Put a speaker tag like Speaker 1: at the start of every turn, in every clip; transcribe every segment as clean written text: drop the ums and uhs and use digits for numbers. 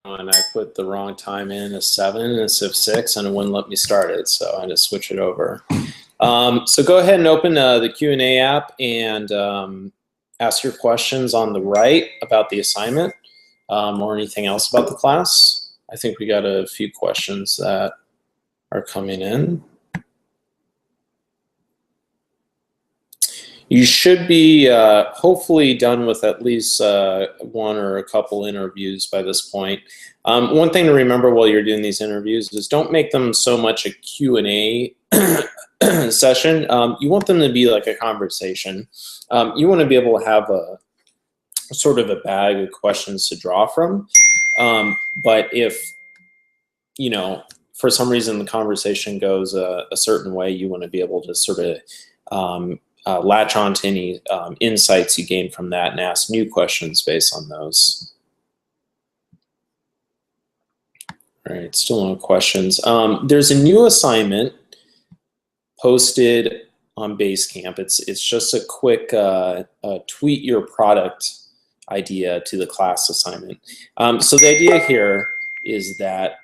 Speaker 1: and I put the wrong time in as 7 instead of 6, and it wouldn't let me start it, so I had to switch it over. So go ahead and open the Q&A app and ask your questions on the right about the assignment or anything else about the class. I think we got a few questions that are coming in. You should be hopefully done with at least one or a couple interviews by this point. One thing to remember while you're doing these interviews is don't make them so much a Q&A session. You want them to be like a conversation. You want to be able to have a sort of a bag of questions to draw from. But if, you know, for some reason the conversation goes a certain way, you want to be able to sort of latch on to any insights you gain from that and ask new questions based on those. All right, still no questions. There's a new assignment posted on Basecamp. It's just a quick tweet your product idea to the class assignment. So the idea here is that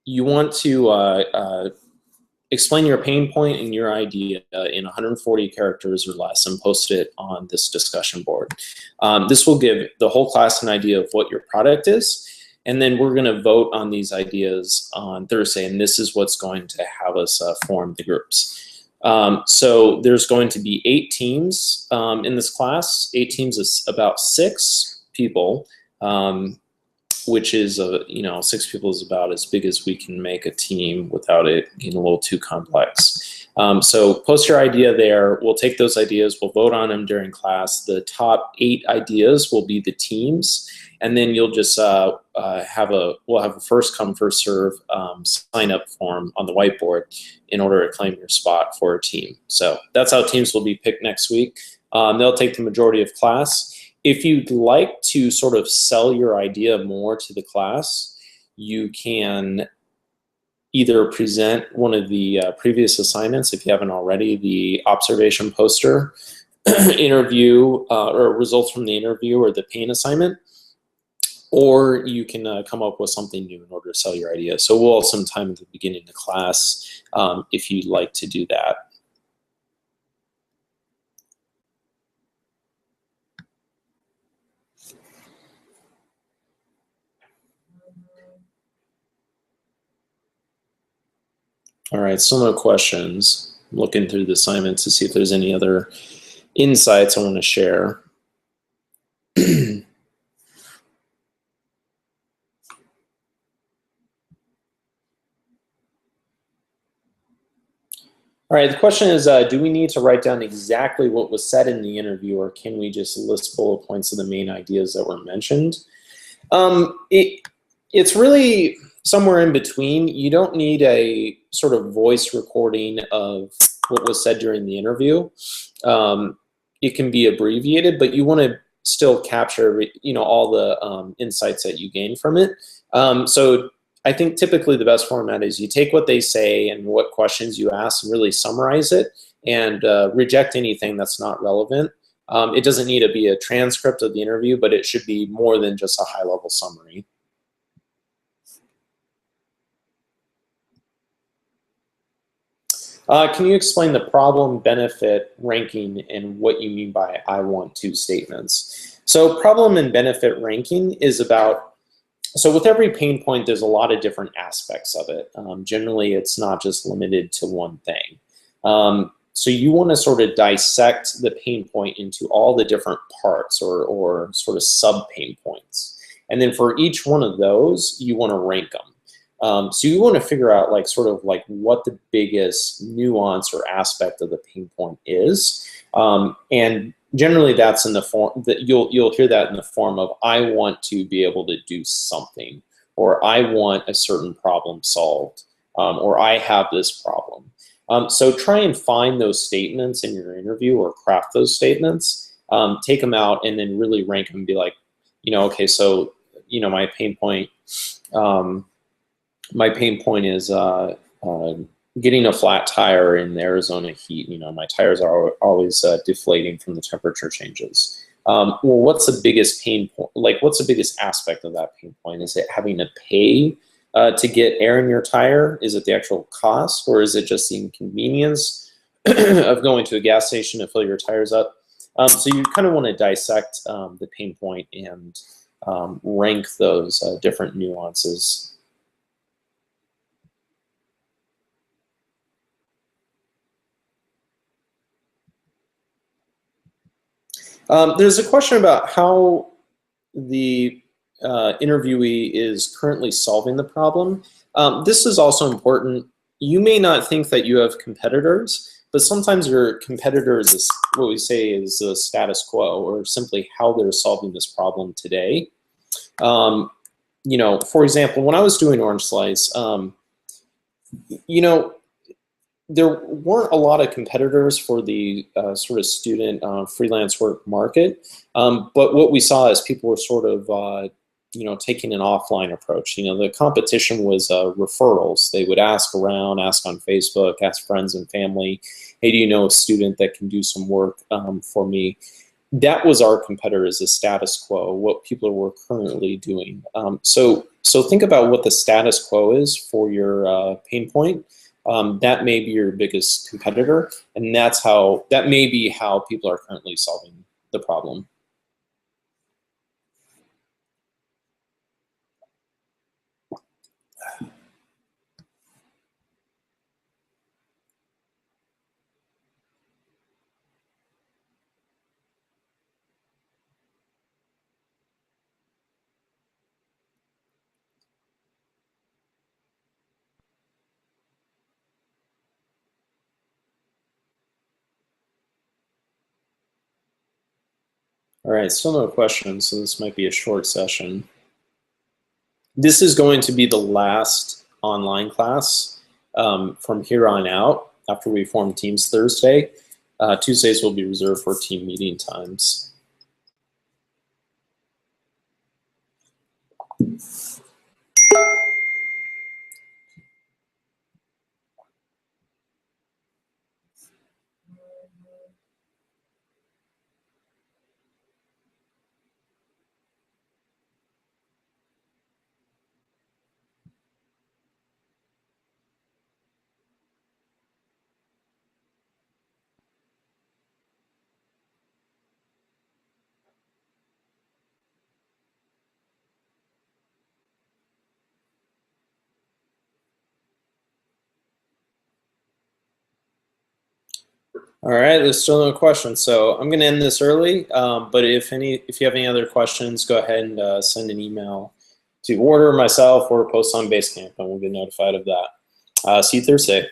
Speaker 1: you want to explain your pain point and your idea in 140 characters or less and post it on this discussion board. This will give the whole class an idea of what your product is, and then we're going to vote on these ideas on Thursday, and this is what's going to have us form the groups. So there's going to be 8 teams in this class. 8 teams is about 6 people. Which is, 6 people is about as big as we can make a team without it getting a little too complex. So post your idea there. We'll take those ideas. We'll vote on them during class. The top 8 ideas will be the teams. And then you'll just we'll have a first come, first serve sign up form on the whiteboard in order to claim your spot for a team. So that's how teams will be picked next week. They'll take the majority of class. If you'd like to sort of sell your idea more to the class, you can either present one of the previous assignments, if you haven't already, the observation poster, interview, or results from the interview, or the pain assignment, or you can come up with something new in order to sell your idea. So we'll have some time at the beginning of class if you'd like to do that. All right, still no questions. I'm looking through the assignments to see if there's any other insights I want to share. All right, the question is, do we need to write down exactly what was said in the interview, or can we just list bullet points of the main ideas that were mentioned? It's really somewhere in between. You don't need a sort of voice recording of what was said during the interview. It can be abbreviated, but you want to still capture, all the insights that you gain from it. So I think typically the best format is you take what they say and what questions you ask and really summarize it and reject anything that's not relevant. It doesn't need to be a transcript of the interview, but it should be more than just a high-level summary. Can you explain the problem-benefit ranking and what you mean by I want to statements? So problem and benefit ranking is about, so with every pain point, there's a lot of different aspects of it. Generally, it's not just limited to one thing. So you want to sort of dissect the pain point into all the different parts or sort of sub-pain points. And then for each one of those, you want to rank them. So you want to figure out what the biggest nuance or aspect of the pain point is, and generally that's in the form that you'll hear that in the form of I want to be able to do something, or I want a certain problem solved, or I have this problem. So try and find those statements in your interview or craft those statements, take them out, and then really rank them and be like, okay, so my pain point. My pain point is getting a flat tire in the Arizona heat. My tires are always deflating from the temperature changes. Well, what's the biggest pain point? Like, what's the biggest aspect of that pain point? Is it having to pay to get air in your tire? Is it the actual cost, or is it just the inconvenience of going to a gas station to fill your tires up? So you kind of want to dissect the pain point and rank those different nuances. There's a question about how the interviewee is currently solving the problem. This is also important. You may not think that you have competitors, but sometimes your competitor is what we say is the status quo, or simply how they're solving this problem today. You know, for example, when I was doing Orange Slice, you know, there weren't a lot of competitors for the sort of student freelance work market, but what we saw is people were sort of you know, taking an offline approach. You know, the competition was referrals. They would ask around, ask on Facebook, ask friends and family, hey, do you know a student that can do some work for me? That was our competitor, is the status quo, what people were currently doing. So think about what the status quo is for your pain point. That may be your biggest competitor, and that may be how people are currently solving the problem. All right, still no questions, so this might be a short session. This is going to be the last online class from here on out after we form teams Thursday. Tuesdays will be reserved for team meeting times. All right, there's still no questions, so I'm going to end this early. But if you have any other questions, go ahead and send an email to Order, myself, or post on Basecamp, and we'll get notified of that. See you Thursday.